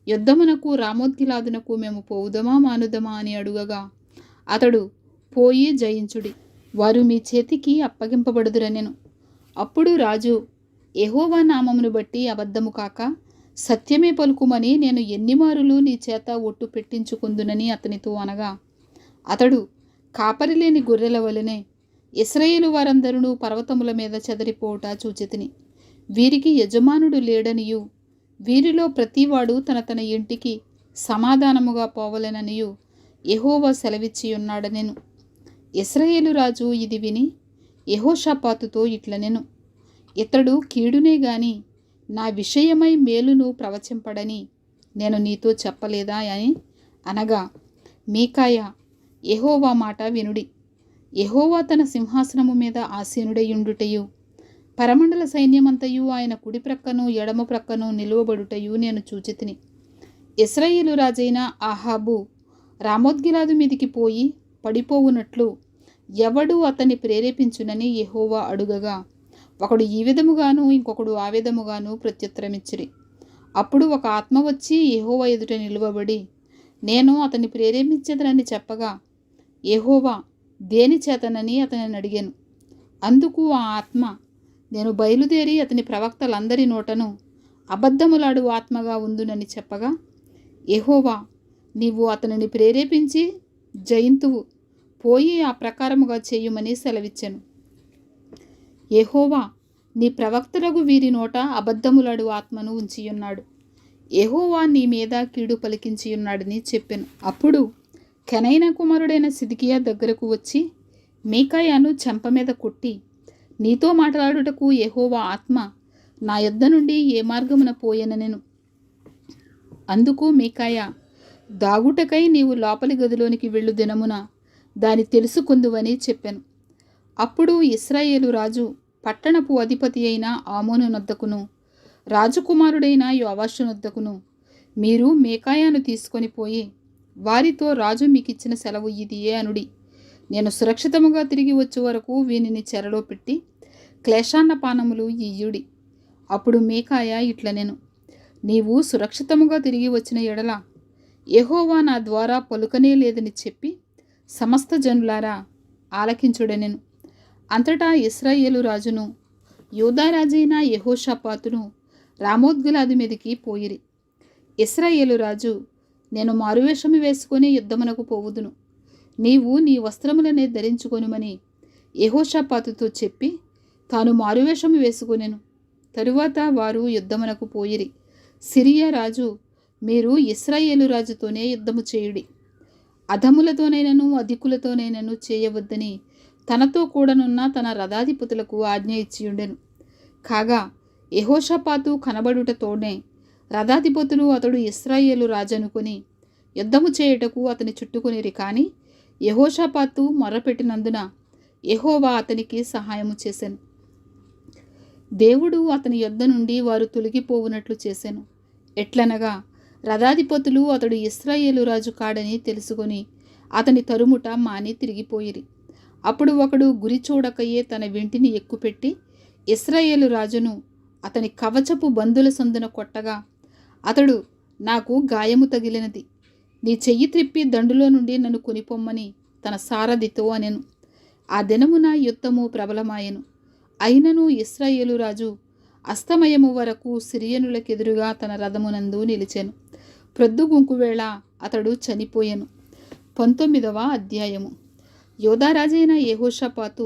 యుద్ధమునకు రామోత్గిలాదునకు మేము పోవుదమా మానుదమా అని అడుగగా, అతడు, పోయి జయించుడి, వారు మీ చేతికి అప్పగింపబడుదురనెను. అప్పుడు రాజు, యెహోవా నామమును బట్టి అబద్ధము కాక సత్యమే పలుకుమని నేను ఎన్నిమారులు నీ చేత ఒట్టు పెట్టించుకుందునని అతనితో అనగా, అతడు, కాపరి లేని గొర్రెల వలెనే ఇశ్రాయేలు వారందరూ పర్వతముల మీద చెదరిపోవుట చూచితిని. వీరికి యజమానుడు లేడనియు వీరిలో ప్రతివాడు తన తన ఇంటికి సమాధానముగా పోవలెననియు యెహోవా సెలవిచ్చి ఉన్నాడనెను. ఇశ్రాయేలు రాజు ఇది విని యెహోషాపాతుతో ఇట్లనెను, ఇతడు కీడునే గాని నా విషయమై మేలును ప్రవచింపడని నేను నీతో చెప్పలేదా అని అనగా, మీకాయా, యెహోవా మాట వినుడి, యెహోవా తన సింహాసనము మీద ఆసీనుడయుండుటయు పరమండల సైన్యమంతయు ఆయన కుడి ప్రక్కను ఎడమ ప్రక్కను నిలువబడుటయు నేను చూచితిని. ఇశ్రాయేలు రాజైన ఆహాబు రామోత్గిలాదు మీదికి పోయి పడిపోవునట్లు ఎవడు అతన్ని ప్రేరేపించునని యెహోవా అడుగగా, ఒకడు ఈ విధముగాను ఇంకొకడు ఆ విధముగాను ప్రత్యుత్తరమిచ్చిరి. అప్పుడు ఒక ఆత్మ వచ్చి యెహోవా ఎదుట నిలువబడి, నేను అతన్ని ప్రేరేపించదనని చెప్పగా, యెహోవా దేని చేతనని అతనిని అడిగాను. అందుకు ఆ ఆత్మ, నేను బయలుదేరి అతని ప్రవక్తలందరి నోటను అబద్ధములాడు ఆత్మగా ఉందునని చెప్పగా, యెహోవా నీవు అతనిని ప్రేరేపించి జయింతువు, పోయి ఆ ప్రకారముగా చేయుమని సెలవిచ్చెను. యెహోవా నీ ప్రవక్తలకు వీరి నోట అబద్ధములాడు ఆత్మను ఉంచియున్నాడు. యెహోవా నీ మీద కీడు పలికించియున్నాడని చెప్పెను. అప్పుడు కెనయనా కుమారుడైన సిద్కియా దగ్గరకు వచ్చి మీకాయాను చెంప మీద కొట్టి, నీతో మాట్లాడుటకు యెహోవా ఆత్మ నా యొద్ద నుండి ఏ మార్గమున పోయెననెను. అందుకు మీకాయా, దాగుటకై నీవు లోపలి గదిలోనికి వెళ్ళు దినమున దాని తెలుసుకుందువని చెప్పెను. అప్పుడు ఇశ్రాయేలు రాజు పట్టణపు అధిపతి అయిన ఆమోను నొద్దకును రాజకుమారుడైన యోవాషు నొద్దకును, మీరు మీకాయాను తీసుకొని పోయి వారితో, రాజు మీకిచ్చిన సెలవు ఇదియే అనుడి. నేను సురక్షితముగా తిరిగి వచ్చే వరకు వీనిని చెరలో పెట్టి క్లేశాన్న పానములు ఇయ్యుడి. అప్పుడు మీకాయా ఇట్లనెను, నీవు సురక్షితముగా తిరిగి వచ్చిన ఎడల యెహోవా నా ద్వారా పలుకనే లేదని చెప్పి సమస్త జనులారా ఆలకించుడనెను. అంతటా ఇశ్రాయేలు రాజును యూదా రాజైన యెహోషాపాతును రామోత్గిలాదు మీదికి పోయిరి. ఇశ్రాయేలు రాజు, నేను మారువేషము వేసుకొని యుద్ధమునకు పోవుదును, నీవు నీ వస్త్రములనే ధరించుకొనుమని యెహోషాపాతుతో చెప్పి తాను మారువేషము వేసుకొనెను. తరువాత వారు యుద్ధమునకు పోయిరి. సిరియా రాజు, మీరు ఇశ్రాయేలు రాజుతోనే యుద్ధము చేయుడి, అధములతోనైనను అధికులతోనైనను చేయవద్దని తనతో కూడనున్న తన రథాధిపతులకు ఆజ్ఞ ఇచ్చియుండెను. కాగా యెహోషాపాతు కనబడుటతోనే రథాధిపతులు అతడు ఇశ్రాయేలు రాజనుకొని యుద్ధము చేయుటకు అతని చుట్టుకొనిరి. కానీ యెహోషాపాతు మొర్రపెట్టినందున యెహోవా అతనికి సహాయము చేసెను. దేవుడు అతని యొద్ద నుండి వారు తొలగిపోవునట్లు చేసెను. ఎట్లనగా రథాధిపతులు అతడు ఇశ్రాయేలు రాజు కాడని తెలుసుకొని అతని తరుముట మాని తిరిగిపోయిరి. అప్పుడు ఒకడు గురి చూడకయే తన వెంటిని ఎక్కుపెట్టి ఇశ్రాయేలు రాజును అతని కవచపు బందుల సందున కొట్టగా, అతడు, నాకు గాయము తగిలినది, నీ చెయ్యి త్రిప్పి దండులో నుండి నన్ను కొనిపొమ్మని తన సారథితో అనెను. ఆ దినమున యుద్ధము ప్రబలమాయెను. అయినను ఇశ్రాయేలు రాజు అస్తమయము వరకు సిరియనులకెదురుగా తన రథమునందు నిలిచెను. ప్రొద్దుగుంకువేళ అతడు చనిపోయెను. 19వ అధ్యాయము. యోధారాజైన యెహోషాపాతు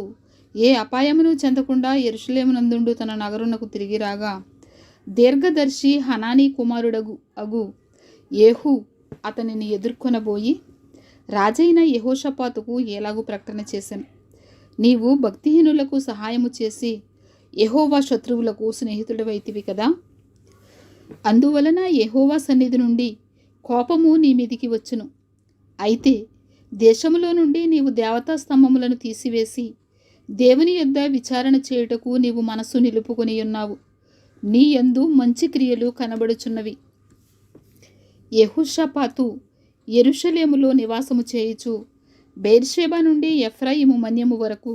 ఏ అపాయమును చెందకుండా యెరూషలేమునందుండు తన నగరునకు తిరిగి రాగా, దీర్ఘదర్శి హనానీ కుమారుడగు యేహూ అతనిని ఎదుర్కొనబోయి రాజైన యెహోషాపాతుకు ఎలాగూ ప్రకటన చేశాను, నీవు భక్తిహీనులకు సహాయము చేసి యెహోవా శత్రువులకు స్నేహితుడవైతివి కదా. అందువలన యెహోవా సన్నిధి నుండి కోపము నీ మీదికి వచ్చును. అయితే దేశములో నుండి నీవు దేవతా స్తంభములను తీసివేసి దేవుని యొద్ద విచారణ చేయుటకు నీవు మనస్సు నిలుపుకొని ఉన్నావు. నీ యందు మంచి క్రియలు కనబడుచున్నవి. యెహోషాపాతు యెరూషలేములో నివాసము చేయుచు బెయేర్షెబా నుండి ఎఫ్రాయిము మన్యము వరకు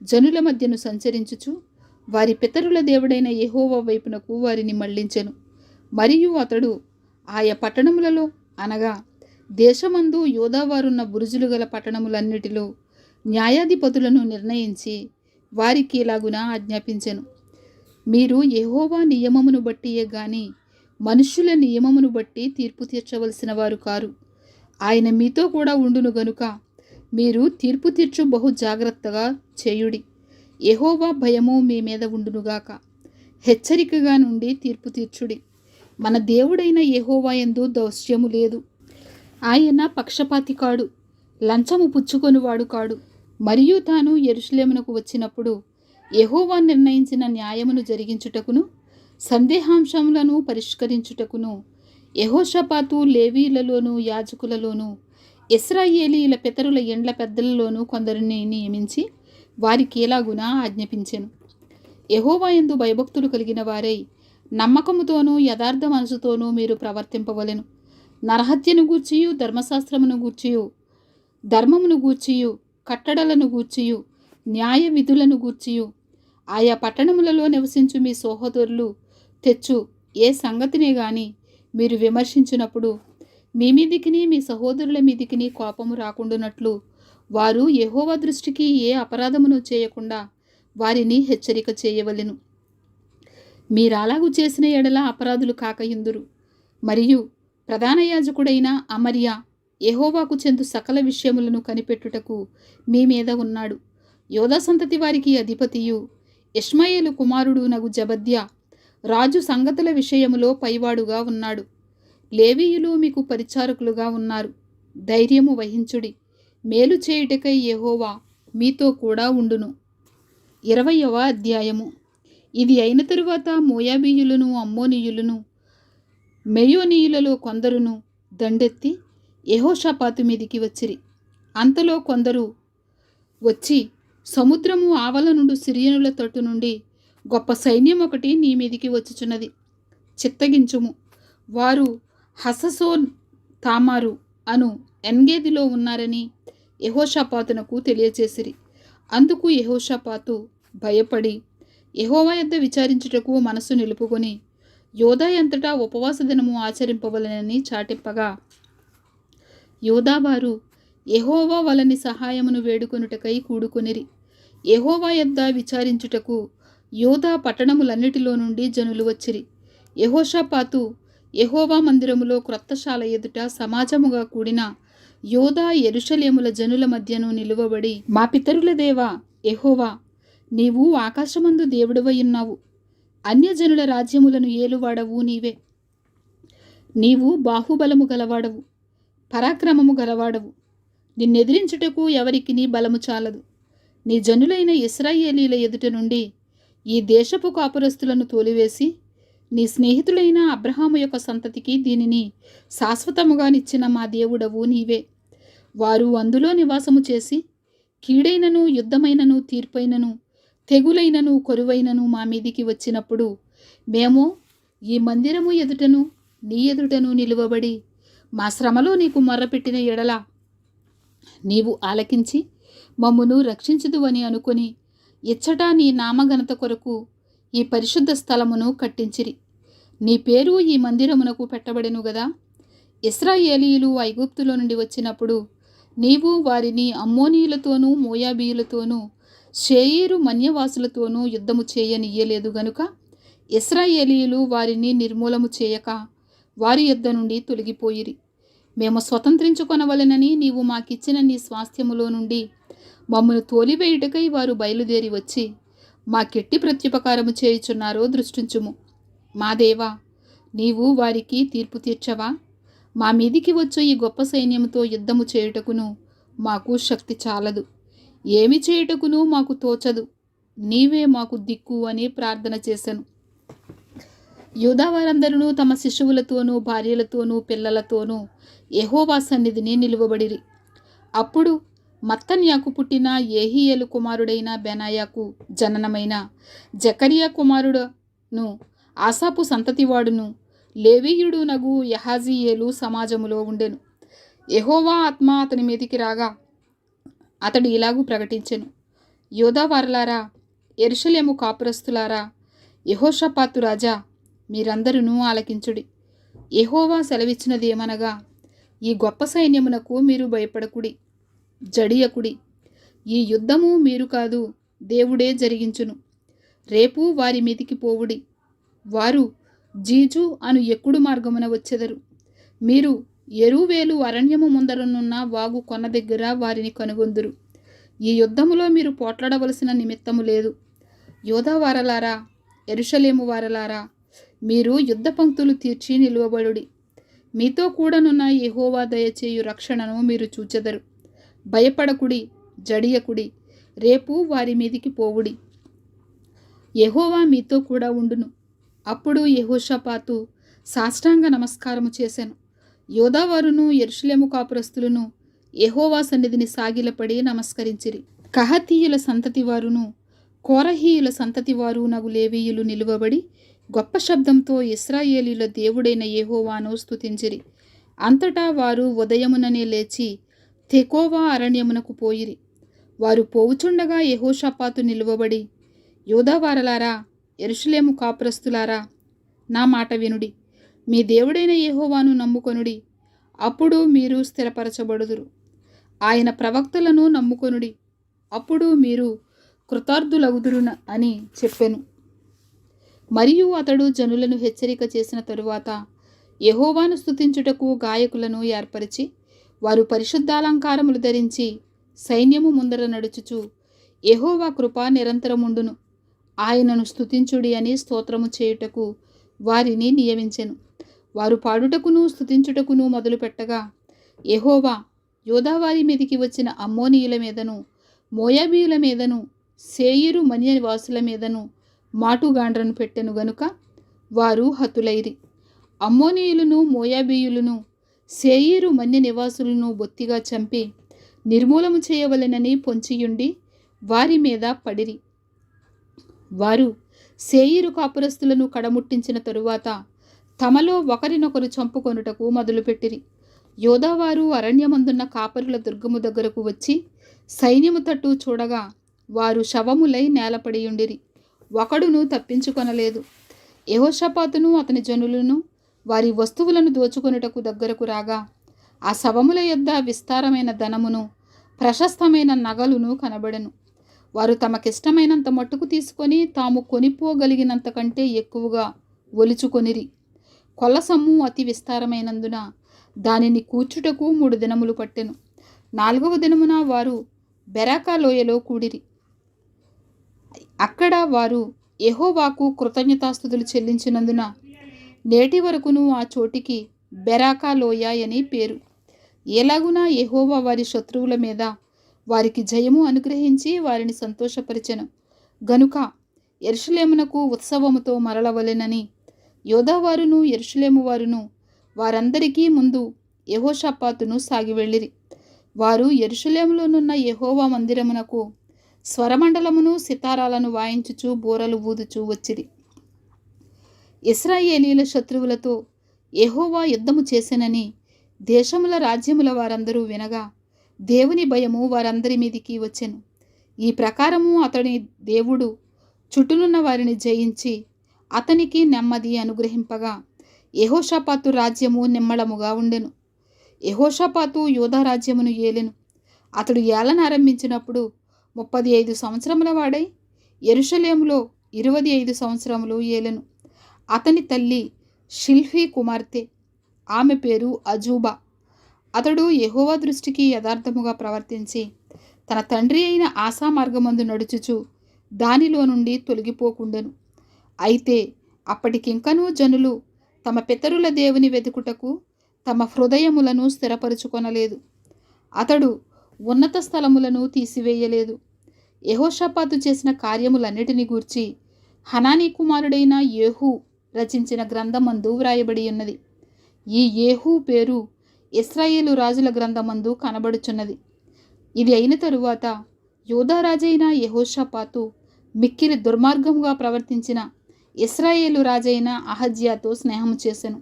జనుల మధ్యను సంచరించుచు వారి పితరుల దేవుడైన యెహోవా వైపునకు వారిని మళ్లించెను. మరియు అతడు ఆయా పట్టణములలో అనగా దేశమందు యోధావారున్న బురుజులు గల పట్టణములన్నిటిలో న్యాయాధిపతులను నిర్ణయించి వారికి ఇలాగున ఆజ్ఞాపించెను, మీరు యెహోవా నియమమును బట్టియే గాని మనుష్యుల నియమమును బట్టి తీర్పు తీర్చవలసిన వారు కారు. ఆయన మీతో కూడా ఉండును గనుక మీరు తీర్పు తీర్చు బహు జాగ్రత్తగా చేయుడి. యెహోవా భయము మీ మీద ఉండునుగాక. హెచ్చరికగా నుండి తీర్పు తీర్చుడి. మన దేవుడైన యెహోవా యందు దౌష్యము లేదు. ఆయన పక్షపాతి కాడు, లంచము పుచ్చుకొనివాడు కాడు. మరియు తాను యెరూషలేమునకు వచ్చినప్పుడు యెహోవా నిర్ణయించిన న్యాయమును జరిగించుటకును సందేహాంశములను పరిష్కరించుటకును యెహోషాపాతు లేవీలలోను యాజకులలోను ఇశ్రాయేలీయుల పితరుల ఎండ్ల పెద్దలలోనూ కొందరిని నియమించి వారికి ఎలాగునా ఆజ్ఞాపించెను. యెహోవా యందు భయభక్తులు కలిగిన వారై నమ్మకముతోనూ యథార్థ మనసుతోనూ మీరు ప్రవర్తింపవలెను. నరహత్యను గూర్చియు, ధర్మశాస్త్రమును గూర్చియు, ధర్మమును గూర్చియు, కట్టడలను గూర్చియు, న్యాయ విధులను గూర్చియు ఆయా పట్టణములలో నివసించు మీ సహోదరులు తెచ్చు ఏ సంగతినే గాని మీరు విమర్శించినప్పుడు మీ మీదికిని మీ సహోదరుల మీదికిని కోపము రాకుండానట్లు వారు యెహోవా దృష్టికి ఏ అపరాధమును చేయకుండా వారిని హెచ్చరిక చేయవలెను. మీరలాగు చేసిన ఎడల అపరాధులు కాకయుందురు. మరియు ప్రధాన యాజకుడైన అమర్యా యెహోవాకు చెందు సకల విషయములను కనిపెట్టుటకు మీ మీద ఉన్నాడు. యోధా సంతతి వారికి అధిపతియు ఇష్మాయేలు కుమారుడు నగు జబద్యా రాజు సంగతుల విషయములో పైవాడుగా ఉన్నాడు. లేవీయులు మీకు పరిచారకులుగా ఉన్నారు. ధైర్యము వహించుడి. మేలు చేయుటకై యెహోవా మీతో కూడా ఉండును. 20వ అధ్యాయము. ఇది అయిన తరువాత మోయాబీయులను, అమ్మోనీయులను, మెయోనీయులలో కొందరును దండెత్తి యెహోషాపాతు మీదికి వచ్చిరి. అంతలో కొందరు వచ్చి, సముద్రము ఆవల నుండి సిరియనుల తట్టు నుండి గొప్ప సైన్యం ఒకటి నీ మీదికి వచ్చుచున్నది, చిత్తగించుము. వారు హససోన్ తామారు అను ఎన్గేదిలో ఉన్నారని యెహోషాపాతునకు తెలియచేసిరి. అందుకు యెహోషాపాతు భయపడి యెహోవా యొద్ద విచారించుటకు మనసు నిలుపుకొని యోధా అంతటా ఉపవాస దినము ఆచరింపవలెనని చాటింపగా, యోధావారు యెహోవా వలని సహాయమును వేడుకొనుటకై కూడుకొనిరి. యెహోవా యొద్ద విచారించుటకు యోధా పట్టణములన్నిటిలో నుండి జనులు వచ్చిరి. యెహోషాపాతు యెహోవా మందిరములో క్రొత్తశాల ఎదుట సమాజముగా కూడిన యోధా యెరూషలేముల జనుల మధ్యను నిలువబడి, మా పితరుల దేవా యెహోవా, నీవు ఆకాశమందు దేవుడవయున్నావు. అన్యజనుల రాజ్యములను ఏలువాడవు నీవే. నీవు బాహుబలము గలవాడవు, పరాక్రమము గలవాడవు. నిన్నెదిరించుటకు ఎవరికి నీ బలము చాలదు. నీ జనులైన ఇశ్రాయేలీల ఎదుట నుండి ఈ దేశపు కాపురస్తులను తోలివేసి నీ స్నేహితులైన అబ్రహాము యొక్క సంతతికి దీనిని శాశ్వతముగా నిచ్చిన మా దేవుడవు నీవే. వారు అందులో నివాసము చేసి కీడైనను, యుద్ధమైనను, తీర్పైనను, తెగులైనను, కొరువైనను మా మీదికి వచ్చినప్పుడు మేము ఈ మందిరము ఎదుటను నీ ఎదుటను నిలువబడి మా శ్రమలో నీకు మొర్రపెట్టిన ఎడల నీవు ఆలకించి మమ్మును రక్షించుదువని అనుకొని ఇచ్చట నీ నామఘనత కొరకు ఈ పరిశుద్ధ స్థలమును కట్టించిరి. నీ పేరు ఈ మందిరమునకు పెట్టబడెను గదా. ఇశ్రాయేలీయులు ఐగుప్తులో నుండి వచ్చినప్పుడు నీవు వారిని అమ్మోనీయులతోనూ, మోయాబీయులతోనూ, షేయీరు మన్యవాసులతోనూ యుద్ధము చేయనియ్యలేదు గనుక ఇశ్రాయేలీయులు వారిని నిర్మూలము చేయక వారి యొద్ద నుండి తొలగిపోయిరి. మేము స్వతంత్రించుకొనవలెనని నీవు మాకిచ్చిన నీ స్వాస్థ్యములో నుండి మమ్మను తోలివేయుటకై వారు బయలుదేరి వచ్చి మాకెట్టి ప్రత్యుపకారము చేయుచున్నారో దృష్టించుము. మా దేవా, నీవు వారికి తీర్పు తీర్చవా? మా మీదికి వచ్చు ఈ గొప్ప సైన్యముతో యుద్ధము చేయుటకును మాకు శక్తి చాలదు, ఏమి చేయుటకును మాకు తోచదు. నీవే మాకు దిక్కు అని ప్రార్థన చేశాను. యూదా వారందరూ తమ శిశువులతోనూ, భార్యలతోనూ, పిల్లలతోనూ యెహోవా సన్నిధిని నిలువబడిరి. అప్పుడు మత్తన్యాకు పుట్టిన ఏహీయేలు కుమారుడైన బెనాయాకు జననమైన జకరియా కుమారుడును, ఆసాపు సంతతివాడును, లేవీయుడు నగు యహాజీయేలు సమాజములో ఉండెను. యెహోవా ఆత్మ అతని మీదికి రాగా అతడు ఇలాగూ ప్రకటించెను, యోధా వారలారా, యెరూషలేము కాపురస్తులారా, యెహోషాపాతు రాజా, మీరందరూ ఆలకించుడి. యెహోవా సెలవిచ్చినది ఏమనగా, ఈ గొప్ప సైన్యమునకు మీరు భయపడకుడి, జడియకుడి. ఈ యుద్ధము మీరు కాదు, దేవుడే జరిగించును. రేపు వారి మీదికి పోవుడి. వారు జీజు అను ఎక్కుడు మార్గమున వచ్చెదరు. మీరు ఎరువేలు అరణ్యము ముందరనున్న వాగు కొన దగ్గర వారిని కనుగొందురు. ఈ యుద్ధములో మీరు పోట్లాడవలసిన నిమిత్తము లేదు. యోధా వారలారా, యెరూషలేము వారలారా, మీరు యుద్ధ పంక్తులు తీర్చి నిలువబడుడి. మీతో కూడానున్న యెహోవా దయచేయు రక్షణను మీరు చూచెదరు. భయపడకుడి, జడియకుడి. రేపు వారి మీదికి పోవుడి. యెహోవా మీతో కూడా ఉండును. అప్పుడు యెహోషాపాతు సాష్టాంగ నమస్కారము చేశాను. యోధావారును, యెరూషలేము కాపురస్తులను యెహోవా సన్నిధిని సాగిలపడి నమస్కరించిరి. కహతీయుల సంతతి వారును కోరహీయుల సంతతి వారు నగు లేవీయులు నిలువబడి గొప్ప శబ్దంతో ఇశ్రాయేలీయుల దేవుడైన యెహోవాను స్తుతించిరి. అంతటా వారు ఉదయముననే లేచి తెకోవా అరణ్యమునకు పోయిరి. వారు పోవుచుండగా యెహోషాపాతు నిలువబడి, యూదావారలారా, యెరూషలేము కాపురస్తులారా, నా మాట వినుడి. మీ దేవుడైన యెహోవాను నమ్ముకొనుడి, అప్పుడు మీరు స్థిరపరచబడుదురు. ఆయన ప్రవక్తలను నమ్ముకొనుడి, అప్పుడు మీరు కృతార్థులగుదురు అని చెప్పెను. మరియు అతడు జనులను హెచ్చరిక చేసిన తరువాత యెహోవాను స్తుతించుటకు గాయకులను ఏర్పరిచి, వారు పరిశుద్ధాలంకారములు ధరించి సైన్యము ముందర నడుచుచు, యెహోవా కృప నిరంతరముండును, ఆయనను స్తుతించుడి అని స్తోత్రము చేయుటకు వారిని నియమించెను. వారు పాడుటకును స్తుతించుటకును మొదలుపెట్టగా, యెహోవా యోదావారి మీదికి వచ్చిన అమ్మోనీయుల మీదను, మోయాబీయుల మీదను, సేయీరు మన్య నివాసుల మీదను మాటుగాండ్రను పెట్టెను గనుక వారు హతులైరి. అమ్మోనీయులను, మోయాబీయులను, సేయీరు మన్య నివాసులను బొత్తిగా చంపి నిర్మూలము చేయవలెనని పొంచియుండి వారి మీద పడిరి. వారు సేయీరు కాపురస్తులను కడముట్టించిన తరువాత తమలో ఒకరినొకరు చంపుకొనుటకు మొదలుపెట్టిరి. యోదావారు అరణ్యమందున్న కాపరుల దుర్గము దగ్గరకు వచ్చి సైన్యము తట్టు చూడగా వారు శవములై నేలపడియుండిరి. ఒకడును తప్పించుకొనలేదు. యెహోషాపాతును అతని జనులను వారి వస్తువులను దోచుకొనుటకు దగ్గరకు రాగా ఆ శవముల యొద్ద విస్తారమైన ధనమును, ప్రశస్తమైన నగలును కనబడెను. వారు తమకిష్టమైనంత మట్టుకు తీసుకొని తాము కొనిపోగలిగినంత కంటే ఎక్కువగా ఒలుచుకొనిరి. కొల్లసొమ్ము అతి విస్తారమైనందున దానిని కూర్చుటకు 3 దినములు పట్టెను. 4వ దినమున వారు బెరాకా లోయలో కూడిరి. అక్కడ వారు యెహోవాకు కృతజ్ఞతాస్తుతులు చెల్లించినందున నేటి వరకును ఆ చోటికి బెరాకా లోయ అని పేరు. ఎలాగున యెహోవా వారి శత్రువుల మీద వారికి జయము అనుగ్రహించి వారిని సంతోషపరిచెను గనుక యెరూషలేమునకు ఉత్సవముతో మరలవలెనని యోదావారును యెరూషలేము వారును వారందరికీ ముందు యెహోషాపాతును సాగి వెళ్ళిరి. వారు యెరూషలేములోనున్న యెహోవా మందిరమునకు స్వరమండలమును, సితారాలను వాయించుచు బూరలు ఊదుచూ వచ్చిరి. ఇశ్రాయేలీయుల శత్రువులతో యెహోవా యుద్ధము చేసెనని దేశముల రాజ్యముల వారందరూ వినగా దేవుని భయము వారందరి మీదికి వచ్చెను. ఈ ప్రకారము అతని దేవుడు చుట్టూనున్న వారిని జయించి అతనికి నెమ్మది అనుగ్రహింపగా యెహోషాపాతు రాజ్యము నిమ్మళముగా ఉండెను. యెహోషాపాతు యూదా రాజ్యమును ఏలెను. అతడు ఏలనారంభించినప్పుడు 35 సంవత్సరముల వాడై యెరూషలేములో 25 సంవత్సరములు ఏలెను. అతని తల్లి షిల్హీ కుమార్తె, ఆమె పేరు అజూబా. అతడు యెహోవా దృష్టికి యథార్థముగా ప్రవర్తించి తన తండ్రి అయిన ఆసా మార్గమందు నడుచుచు దానిలో నుండి తొలగిపోకుండెను. అయితే అప్పటికింకనూ జనులు తమ పితరుల దేవుని వెతుకుటకు తమ హృదయములను స్థిరపరుచుకొనలేదు. అతడు ఉన్నత స్థలములను తీసివేయలేదు. యెహోషాపాతు చేసిన కార్యములన్నిటిని గూర్చి హనానీ కుమారుడైన యేహూ రచించిన గ్రంథమందు వ్రాయబడి ఉన్నది. ఈ యేహూ పేరు ఇశ్రాయేలు రాజుల గ్రంథమందు కనబడుచున్నది. ఇది అయిన తరువాత యూదారాజైన యెహోషాపాతు మిక్కిలి దుర్మార్గముగా ప్రవర్తించిన ఇశ్రాయేలు రాజైన అహజ్యాతో స్నేహము చేసెను.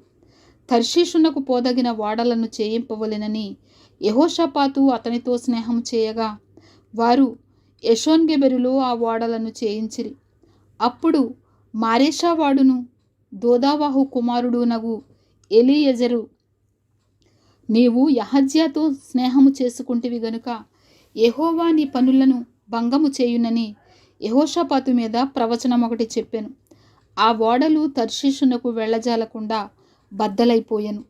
తర్షీషునకు పోదగిన ఓడలను చేయింపవలెనని యెహోషాపాతు అతనితో స్నేహము చేయగా వారు ఎషోన్గెబెరులో ఆ ఓడలను చేయించిరి. అప్పుడు మారేషావాడును దోదావాహు కుమారుడు నగు ఎలీయెజరు, నీవు యహజ్యాతో స్నేహము చేసుకుంటివి గనుక యెహోవా నీ పనులను భంగము చేయునని యెహోషాపాతు మీద ప్రవచనం ఒకటి చెప్పెను. ఆ ఓడలు తర్షీషునకు వెళ్ళజాలకుండా బద్దలైపోయెను.